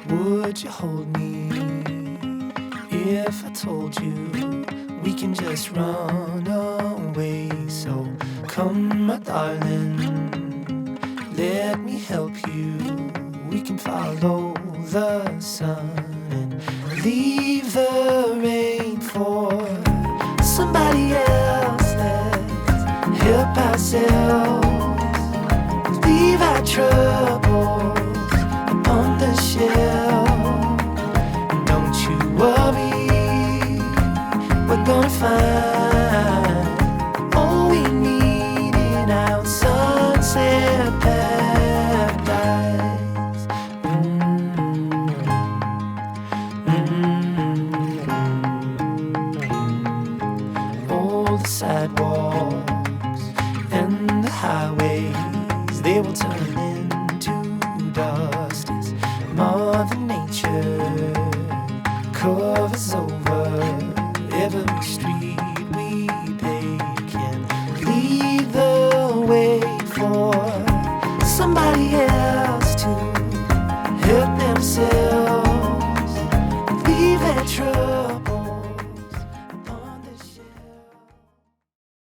Would you hold me if I told you we can just run away? So come, my darling, let me help you. We can follow the sun and leave the rain for somebody else. Let's help ourselves, leave our troubles upon the shelf. Don't you worry, we're gonna find all we need in our sunset paradise. All the sidewalks and the highways, they will turn into dust as Mother Nature covers over every street.